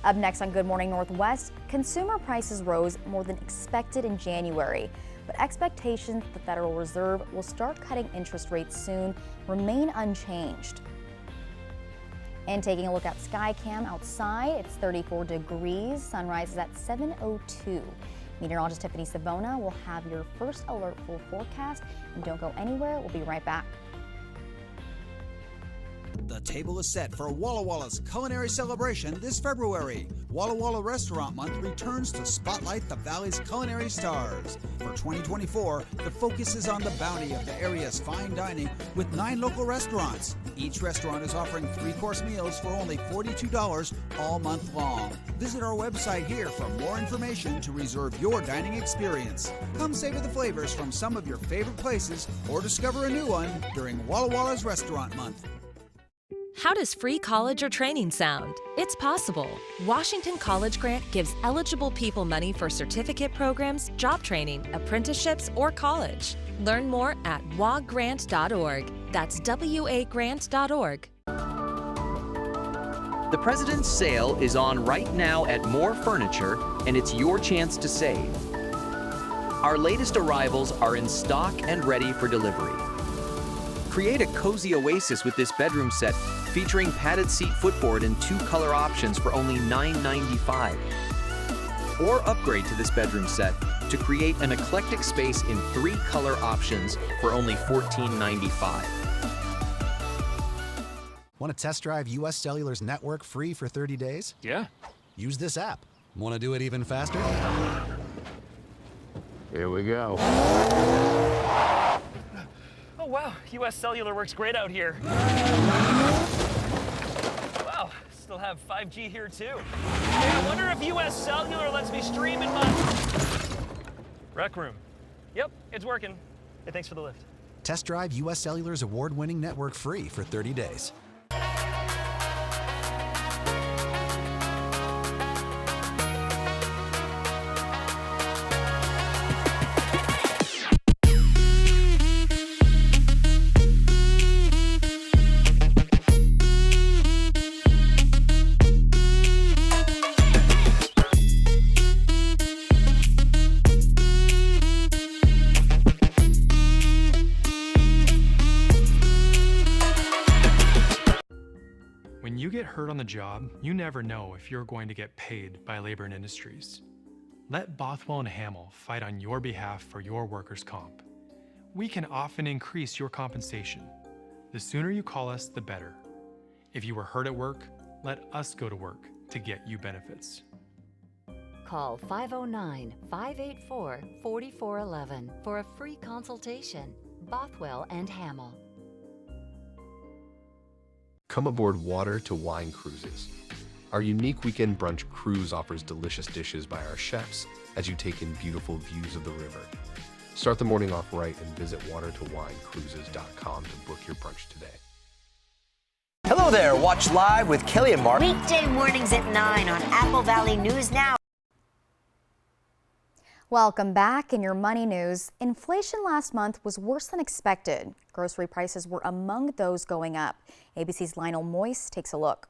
Up next on Good Morning Northwest, consumer prices rose more than expected in January, but expectations that the Federal Reserve will start cutting interest rates soon remain unchanged. And taking a look at SkyCam outside, it's 34 degrees. Sunrise is at 7:02. Meteorologist Tiffany Savona will have your first alert full forecast. And don't go anywhere. We'll be right back. The table is set for Walla Walla's culinary celebration this February. Walla Walla Restaurant Month returns to spotlight the Valley's culinary stars. For 2024, the focus is on the bounty of the area's fine dining with 9 local restaurants. Each restaurant is offering 3-course meals for only $42 all month long. Visit our website here for more information to reserve your dining experience. Come savor the flavors from some of your favorite places or discover a new one during Walla Walla's Restaurant Month. How does free college or training sound? It's possible. Washington College Grant gives eligible people money for certificate programs, job training, apprenticeships, or college. Learn more at wagrant.org. That's wagrant.org. The President's Sale is on right now at More Furniture, and it's your chance to save. Our latest arrivals are in stock and ready for delivery. Create a cozy oasis with this bedroom set featuring padded seat footboard and 2 color options for only $9.95. Or upgrade to this bedroom set to create an eclectic space in 3 color options for only $14.95. Want to test drive US Cellular's network free for 30 days? Yeah. Use this app. Want to do it even faster? Here we go. Oh, wow. US Cellular works great out here. Wow. Still have 5G here, too. Hey, I wonder if US Cellular lets me stream in my rec room. Yep, it's working. Hey, thanks for the lift. Test drive US Cellular's award-winning network free for 30 days. When you get hurt on the job, you never know if you're going to get paid by Labor and Industries. Let Bothwell and Hamill fight on your behalf for your workers' comp. We can often increase your compensation. The sooner you call us, the better. If you were hurt at work, let us go to work to get you benefits. Call 509-584-4411 for a free consultation. Bothwell and Hamill. Come aboard Water to Wine Cruises. Our unique weekend brunch cruise offers delicious dishes by our chefs as you take in beautiful views of the river. Start the morning off right and visit watertowinecruises.com to book your brunch today. Hello there. Watch Live with Kelly and Mark. Weekday mornings at 9 on Apple Valley News Now. Welcome back. In your money news, inflation last month was worse than expected. Grocery prices were among those going up. ABC's Lionel Moyes takes a look.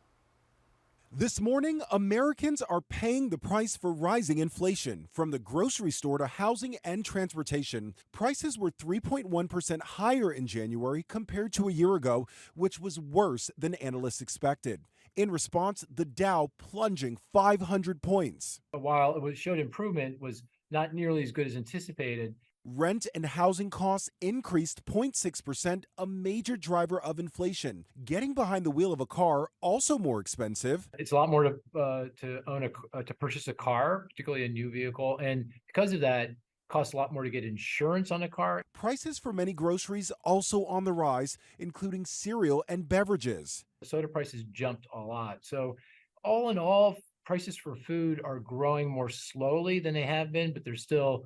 This morning, Americans are paying the price for rising inflation. From the grocery store to housing and transportation, prices were 3.1% higher in January compared to a year ago, which was worse than analysts expected. In response, the Dow plunging 500 points. While it showed improvement, was not nearly as good as anticipated. Rent and housing costs increased 0.6%, a major driver of inflation. Getting behind the wheel of a car, also more expensive. It's a lot more to purchase a car, particularly a new vehicle, and because of that, it costs a lot more to get insurance on a car. Prices for many groceries also on the rise, including cereal and beverages. Soda prices jumped a lot. So all in all, prices for food are growing more slowly than they have been, but there's still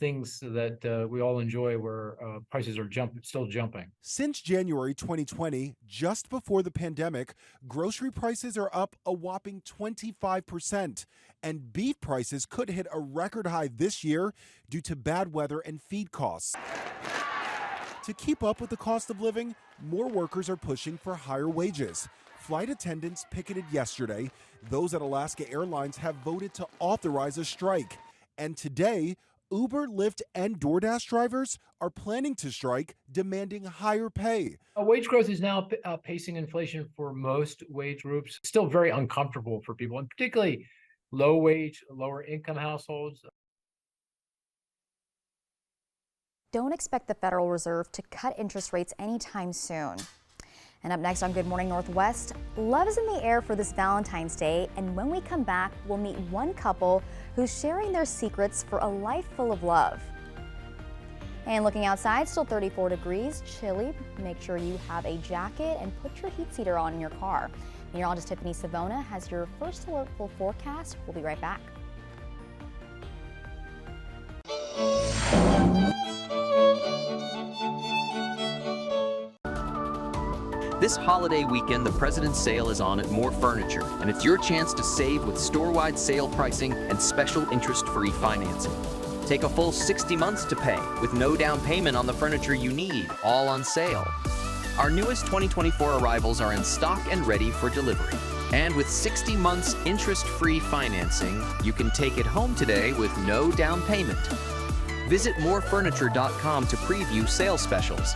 things that we all enjoy where prices are still jumping. Since January 2020, just before the pandemic, grocery prices are up a whopping 25%. And beef prices could hit a record high this year due to bad weather and feed costs. To keep up with the cost of living, more workers are pushing for higher wages. Flight attendants picketed yesterday. Those at Alaska Airlines have voted to authorize a strike. And today, Uber, Lyft, and DoorDash drivers are planning to strike, demanding higher pay. Wage growth is now outpacing inflation for most wage groups. Still very uncomfortable for people, and particularly low wage, lower income households. Don't expect the Federal Reserve to cut interest rates anytime soon. And up next on Good Morning Northwest, love is in the air for this Valentine's Day, and when we come back, we'll meet one couple who's sharing their secrets for a life full of love. And looking outside, still 34 degrees, chilly. Make sure you have a jacket and put your heat seater on in your car. Meteorologist Tiffany Savona has your first alert full forecast. We'll be right back. This holiday weekend, the President's Sale is on at More Furniture, and it's your chance to save with store-wide sale pricing and special interest-free financing. Take a full 60 months to pay with no down payment on the furniture you need, all on sale. Our newest 2024 arrivals are in stock and ready for delivery. And with 60 months interest-free financing, you can take it home today with no down payment. Visit morefurniture.com to preview sales specials.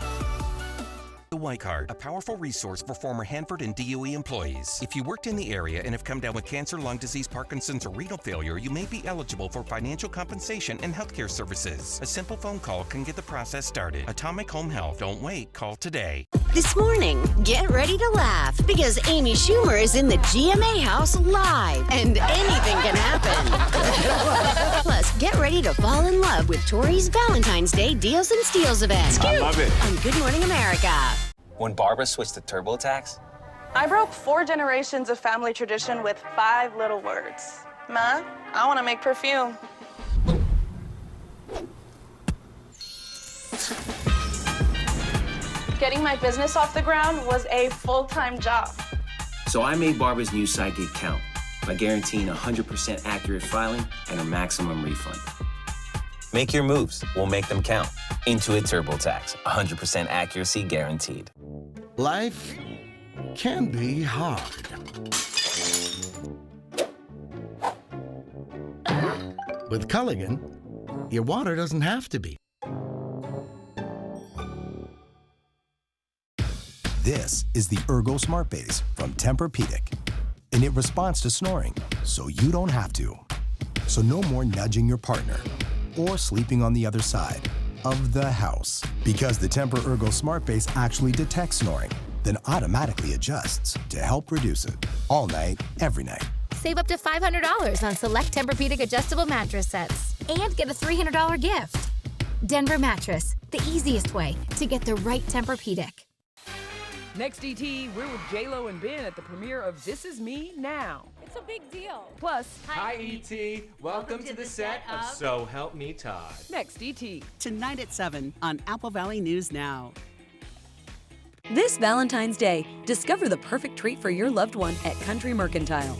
The Y Card, a powerful resource for former Hanford and DOE employees. If you worked in the area and have come down with cancer, lung disease, Parkinson's, or renal failure, you may be eligible for financial compensation and healthcare services. A simple phone call can get the process started. Atomic Home Health. Don't wait. Call today. This morning, get ready to laugh because Amy Schumer is in the GMA house live and anything can happen. Plus, get ready to fall in love with Tori's Valentine's Day Deals and Steals event. I love it. On Good Morning America. When Barbara switched to TurboTax, I broke 4 generations of family tradition with 5 little words. Ma, I want to make perfume. Getting my business off the ground was a full-time job. so I made Barbara's new side gig count by guaranteeing 100% accurate filing and a maximum refund. Make your moves. We'll make them count. Intuit TurboTax. 100% accuracy guaranteed. Life can be hard. With Culligan, your water doesn't have to be. This is the Ergo Smart Base from Tempur-Pedic, and it responds to snoring, so you don't have to. So no more nudging your partner or sleeping on the other side of the house, because the Tempur Ergo Smart Base actually detects snoring, then automatically adjusts to help reduce it all night, every night. Save up to $500 on select Tempur-Pedic adjustable mattress sets and get a $300 gift. Denver Mattress, the easiest way to get the right Tempur-Pedic. Next, DT, we're with J-Lo and Ben at the premiere of This Is Me Now. It's It's a big deal. Plus, hi E.T. Welcome to the set of So Help Me Todd. Next, E.T. Tonight at 7 on Apple Valley News Now. This Valentine's Day, discover the perfect treat for your loved one at Country Mercantile.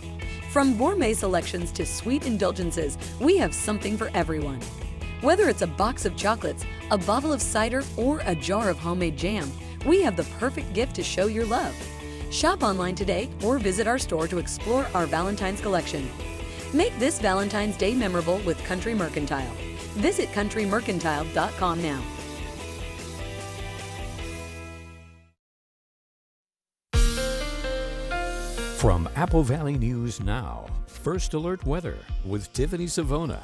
From gourmet selections to sweet indulgences, we have something for everyone. Whether it's a box of chocolates, a bottle of cider, or a jar of homemade jam, we have the perfect gift to show your love. Shop online today or visit our store to explore our Valentine's collection. Make this Valentine's Day memorable with Country Mercantile. Visit countrymercantile.com now. From Apple Valley News Now, First Alert Weather with Tiffany Savona.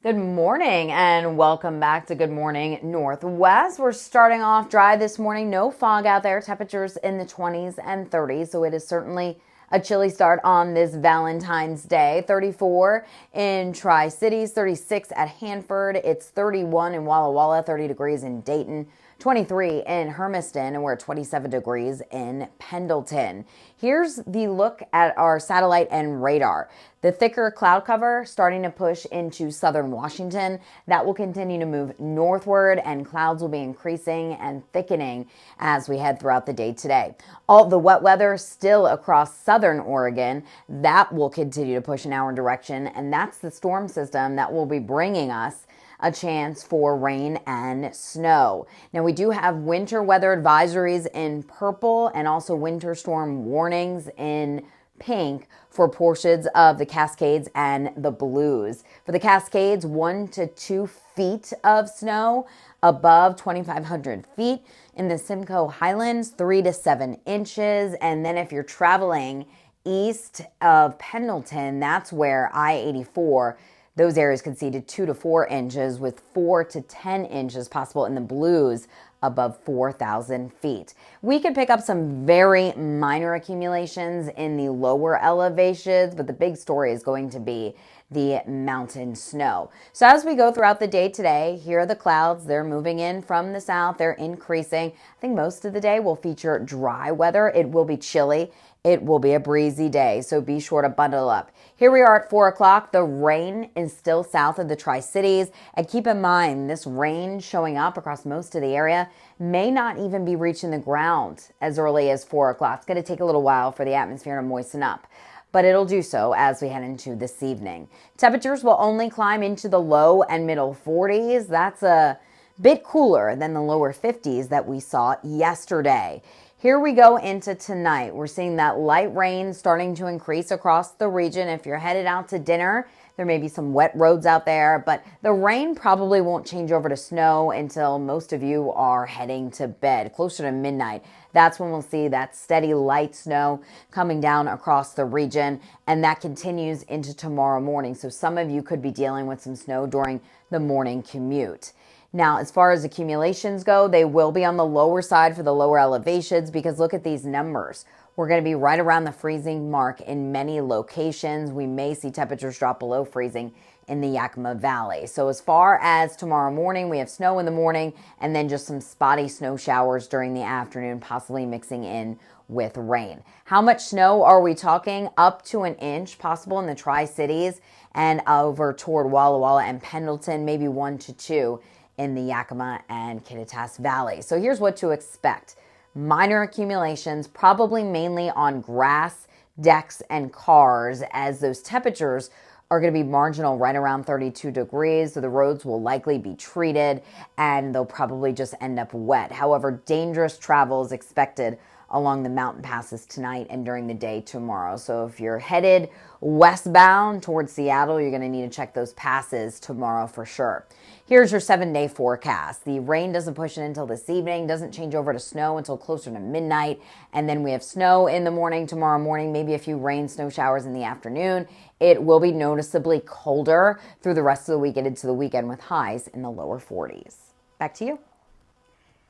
Good morning and welcome back to Good Morning Northwest. We're starting off dry this morning. No fog out there. Temperatures in the 20s and 30s. So it is certainly a chilly start on this Valentine's Day. 34 in Tri-Cities, 36 at Hanford. It's 31 in Walla Walla, 30 degrees in Dayton. 23 in Hermiston, and we're at 27 degrees in Pendleton. Here's the look at our satellite and radar. The thicker cloud cover starting to push into southern Washington. That will continue to move northward, and clouds will be increasing and thickening as we head throughout the day today. All the wet weather still across southern Oregon. That will continue to push in our direction, and that's the storm system that will be bringing us a chance for rain and snow. Now we do have winter weather advisories in purple and also winter storm warnings in pink for portions of the Cascades and the Blues. For the Cascades, 1 to 2 feet of snow above 2,500 feet. In the Simcoe Highlands, 3 to 7 inches. And then if you're traveling east of Pendleton, that's where I-84, those areas could see to 2 to 4 inches, with 4 to 10 inches possible in the Blues above 4,000 feet. We could pick up some very minor accumulations in the lower elevations, but the big story is going to be the mountain snow. So as we go throughout the day today, here are the clouds. They're moving in from the south. They're increasing. I think most of the day will feature dry weather. It will be chilly. It will be a breezy day, so be sure to bundle up. Here we are at 4 o'clock. The rain is still south of the Tri-Cities. And keep in mind, this rain showing up across most of the area may not even be reaching the ground as early as 4 o'clock. It's going to take a little while for the atmosphere to moisten up, but it'll do so as we head into this evening. Temperatures will only climb into the low and middle 40s. That's a bit cooler than the lower 50s that we saw yesterday. Here we go into tonight. We're seeing that light rain starting to increase across the region. If you're headed out to dinner, there may be some wet roads out there, but the rain probably won't change over to snow until most of you are heading to bed, closer to midnight. That's when we'll see that steady light snow coming down across the region, and that continues into tomorrow morning. So some of you could be dealing with some snow during the morning commute. Now, as far as accumulations go, they will be on the lower side for the lower elevations, because look at these numbers. We're going to be right around the freezing mark in many locations. We may see temperatures drop below freezing in the Yakima Valley. So as far as tomorrow morning, we have snow in the morning and then just some spotty snow showers during the afternoon, possibly mixing in with rain. How much snow are we talking? Up to an inch possible in the Tri-Cities and over toward Walla Walla and Pendleton, maybe 1 to 2 in the Yakima and Kittitas Valley. So here's what to expect. Minor accumulations, probably mainly on grass, decks, and cars, as those temperatures are going to be marginal right around 32 degrees. So the roads will likely be treated and they'll probably just end up wet. However, dangerous travel is expected along the mountain passes tonight and during the day tomorrow. So if you're headed westbound towards Seattle, you're going to need to check those passes tomorrow for sure. Here's your 7-day forecast. The rain doesn't push in until this evening, doesn't change over to snow until closer to midnight, and then we have snow in the morning tomorrow morning, maybe a few rain, snow showers in the afternoon. It will be noticeably colder through the rest of the week and into the weekend with highs in the lower 40s. Back to you.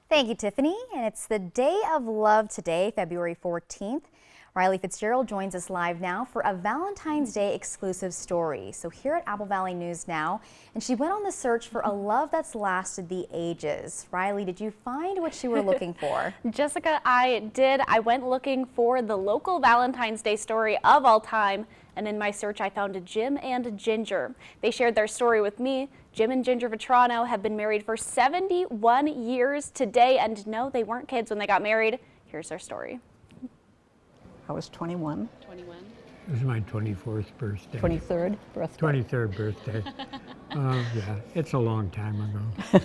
Thank you, Tiffany. And it's the Day of Love today, February 14th. Riley Fitzgerald joins us live now for a Valentine's Day exclusive story. So here at Apple Valley News Now, and she went on the search for a love that's lasted the ages. Riley, did you find what you were looking for? Jessica, I did. I went looking for the local Valentine's Day story of all time, and in my search I found Jim and Ginger. They shared their story with me. Jim and Ginger Vetrano have been married for 71 years today, and no, they weren't kids when they got married. Here's their story. I was 21. 21. It was my 24th birthday. 23rd birthday. 23rd birthday. Yeah, it's a long time ago.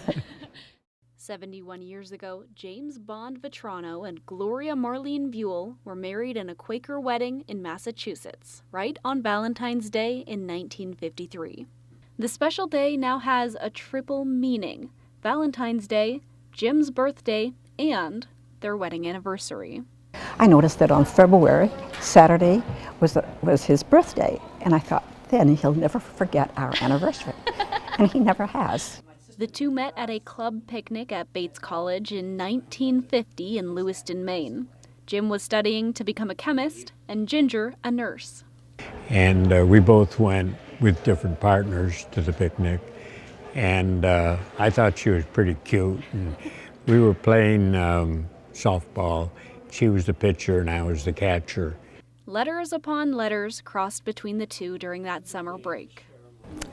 71 years ago, James Bond Vetrano and Gloria Marlene Buell were married in a Quaker wedding in Massachusetts, right on Valentine's Day in 1953. The special day now has a triple meaning: Valentine's Day, Jim's birthday, and their wedding anniversary. I noticed that on February, Saturday, was his birthday, and I thought, then he'll never forget our anniversary. And he never has. The two met at a club picnic at Bates College in 1950 in Lewiston, Maine. Jim was studying to become a chemist, and Ginger a nurse. And we both went with different partners to the picnic, and I thought she was pretty cute. And we were playing softball. She was the pitcher and I was the catcher. Letters upon letters crossed between the two during that summer break.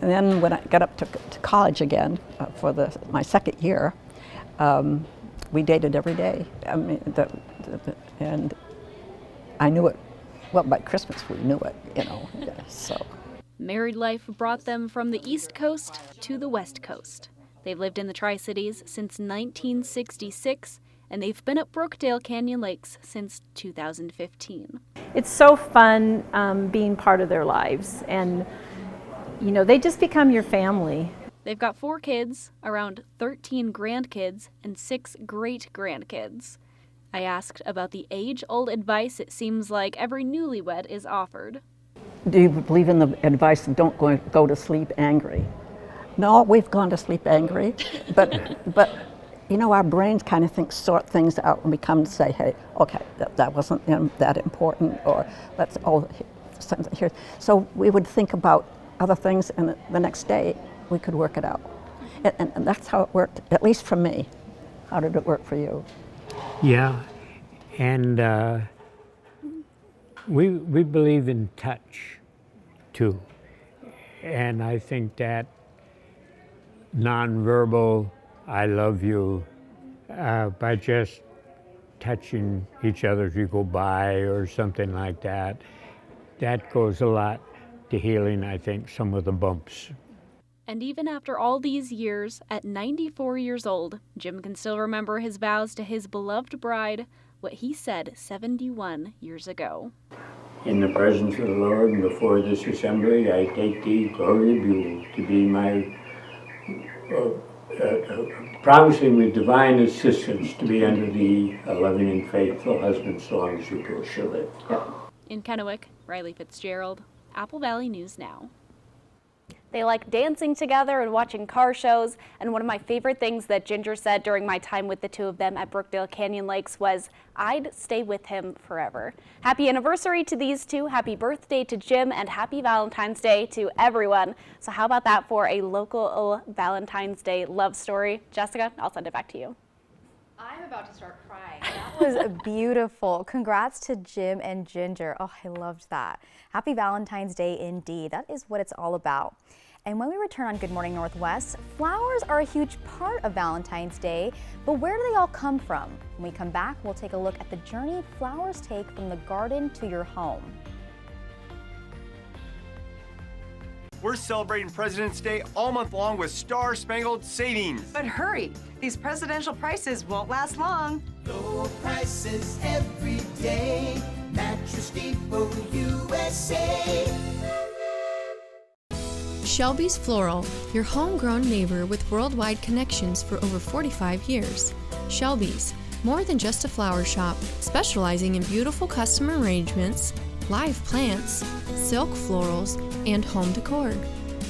And then when I got up to college again for my second year, we dated every day. I mean, and I knew it. Well, by Christmas we knew it, you know. So. Married life brought them from the East Coast to the West Coast. They've lived in the Tri-Cities since 1966, and they've been at Brookdale Canyon Lakes since 2015. It's so fun being part of their lives, and you know, they just become your family. They've got 4 kids, around 13 grandkids, and 6 great-grandkids. I asked about the age-old advice it seems like every newlywed is offered. Do you believe in the advice of don't go to sleep angry? No, we've gone to sleep angry, but you know, our brains kind of sort things out when we come to say, hey, okay, that wasn't that important, or let's here. So we would think about other things, and the next day we could work it out. And that's how it worked, at least for me. How did it work for you? Yeah, and we believe in touch too, and I think that nonverbal I love you by just touching each other as you go by or something like that. That goes a lot to healing, I think, some of the bumps. And even after all these years, at 94 years old, Jim can still remember his vows to his beloved bride, what he said 71 years ago. In the presence of the Lord and before this assembly, I take thee, Gloria Buell, to be my promising with divine assistance to be under thee a loving and faithful husband so long as you both shall live. In Kennewick, Riley Fitzgerald, Apple Valley News Now. They like dancing together and watching car shows, and one of my favorite things that Ginger said during my time with the two of them at Brookdale Canyon Lakes was, I'd stay with him forever. Happy anniversary to these two, happy birthday to Jim, and happy Valentine's Day to everyone. So how about that for a local Valentine's Day love story? Jessica, I'll send it back to you. I'm about to start crying. That was beautiful. Congrats to Jim and Ginger. Oh, I loved that. Happy Valentine's Day indeed. That is what it's all about. And when we return on Good Morning Northwest, flowers are a huge part of Valentine's Day, but where do they all come from? When we come back, we'll take a look at the journey flowers take from the garden to your home. We're celebrating President's Day all month long with Star-Spangled Savings. But hurry, these presidential prices won't last long. Low prices every day. Mattress Depot USA. Shelby's Floral, your homegrown neighbor with worldwide connections for over 45 years. Shelby's, more than just a flower shop, specializing in beautiful custom arrangements, live plants, silk florals, and home decor.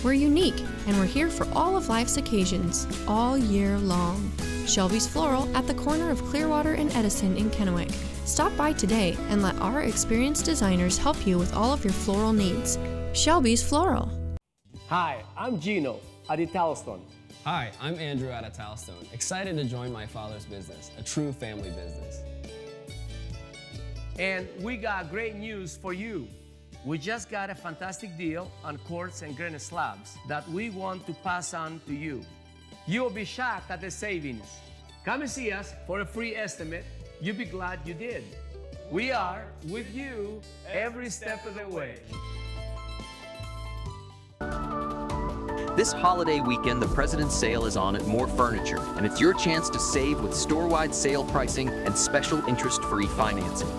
We're unique, and we're here for all of life's occasions, all year long. Shelby's Floral at the corner of Clearwater and Edison in Kennewick. Stop by today and let our experienced designers help you with all of your floral needs. Shelby's Floral. Hi, I'm Gino at Italstone. Hi, I'm Andrew at Italstone. Excited to join my father's business, a true family business. And we got great news for you. We just got a fantastic deal on quartz and granite slabs that we want to pass on to you. You will be shocked at the savings. Come and see us for a free estimate. You'll be glad you did. We are with you every step of the way. This holiday weekend, the President's Sale is on at More Furniture, and it's your chance to save with store-wide sale pricing and special interest-free financing.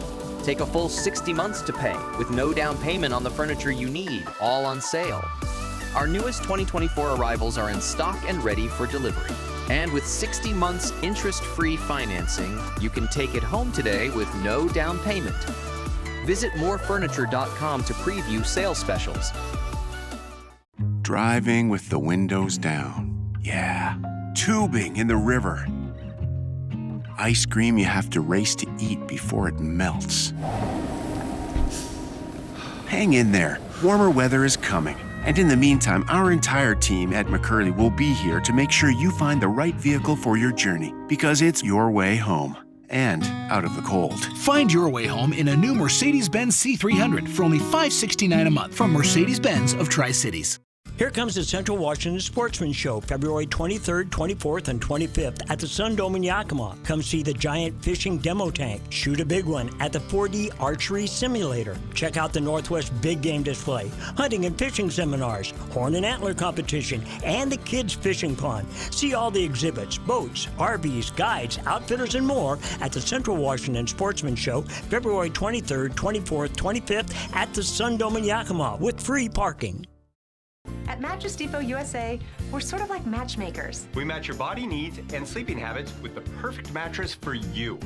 Take a full 60 months to pay with no down payment on the furniture you need, all on sale. Our newest 2024 arrivals are in stock and ready for delivery. And with 60 months interest-free financing, you can take it home today with no down payment. Visit morefurniture.com to preview sales specials. Driving with the windows down. Yeah. Tubing in the river. Ice cream you have to race to eat before it melts. Hang in there. Warmer weather is coming. And in the meantime, our entire team at McCurley will be here to make sure you find the right vehicle for your journey, because it's your way home and out of the cold. Find your way home in a new Mercedes-Benz C300 for only $569 a month from Mercedes-Benz of Tri-Cities. Here comes the Central Washington Sportsman Show, February 23rd, 24th, and 25th at the Sun Dome in Yakima. Come see the giant fishing demo tank, shoot a big one at the 4D Archery Simulator. Check out the Northwest Big Game Display, hunting and fishing seminars, horn and antler competition, and the kids' fishing pond. See all the exhibits, boats, RVs, guides, outfitters, and more at the Central Washington Sportsman Show, February 23rd, 24th, 25th at the Sun Dome in Yakima with free parking. At Mattress Depot USA, we're sort of like matchmakers. We match your body needs and sleeping habits with the perfect mattress for you.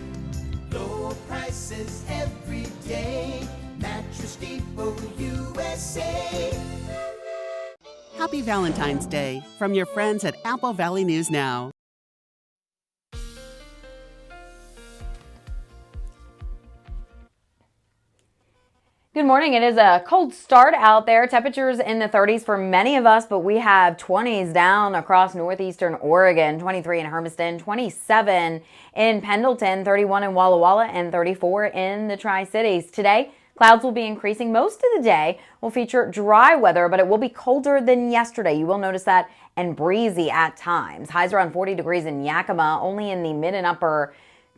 Low prices every day. Mattress Depot USA. Happy Valentine's Day from your friends at Apple Valley News Now. Good morning. It is a cold start out there. Temperatures in the 30s for many of us, but we have 20s down across northeastern Oregon, 23 in Hermiston, 27 in Pendleton, 31 in Walla Walla, and 34 in the Tri-Cities. Today, clouds will be increasing. Most of the day will feature dry weather, but it will be colder than yesterday. You will notice that, and breezy at times. Highs around 40 degrees in Yakima, only in the mid and upper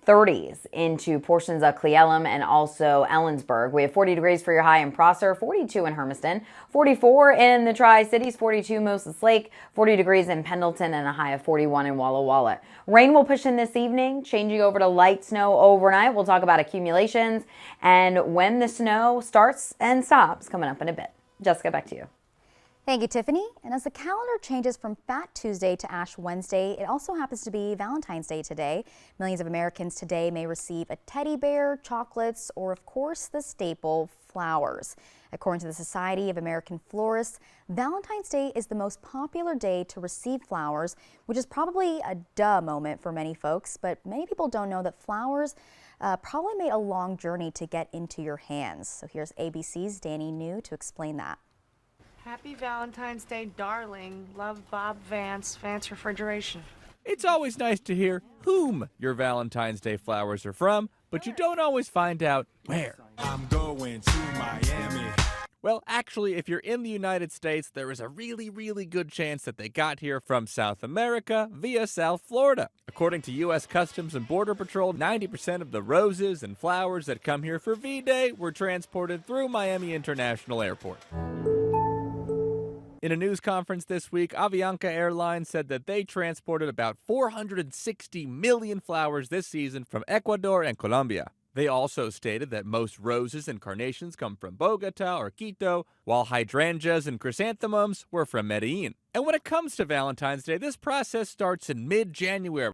30s into portions of Cle Elum and also Ellensburg. We have 40 degrees for your high in Prosser, 42 in Hermiston, 44 in the Tri-Cities, 42 Moses Lake, 40 degrees in Pendleton, and a high of 41 in Walla Walla. Rain will push in this evening, changing over to light snow overnight. We'll talk about accumulations and when the snow starts and stops coming up in a bit. Jessica, back to you. Thank you, Tiffany. And as the calendar changes from Fat Tuesday to Ash Wednesday, it also happens to be Valentine's Day today. Millions of Americans today may receive a teddy bear, chocolates, or of course the staple, flowers. According to the Society of American Florists, Valentine's Day is the most popular day to receive flowers, which is probably a duh moment for many folks, but many people don't know that flowers probably made a long journey to get into your hands. So here's ABC's Danny New to explain that. Happy Valentine's Day, darling. Love, Bob Vance, Vance Refrigeration. It's always nice to hear whom your Valentine's Day flowers are from, but you don't always find out where. I'm going to Miami. Well, actually, if you're in the United States, there is a really, really good chance that they got here from South America via South Florida. According to U.S. Customs and Border Patrol, 90% of the roses and flowers that come here for V-Day were transported through Miami International Airport. In a news conference this week, Avianca Airlines said that they transported about 460 million flowers this season from Ecuador and Colombia. They also stated that most roses and carnations come from Bogota or Quito, while hydrangeas and chrysanthemums were from Medellin. And when it comes to Valentine's Day, this process starts in mid-January.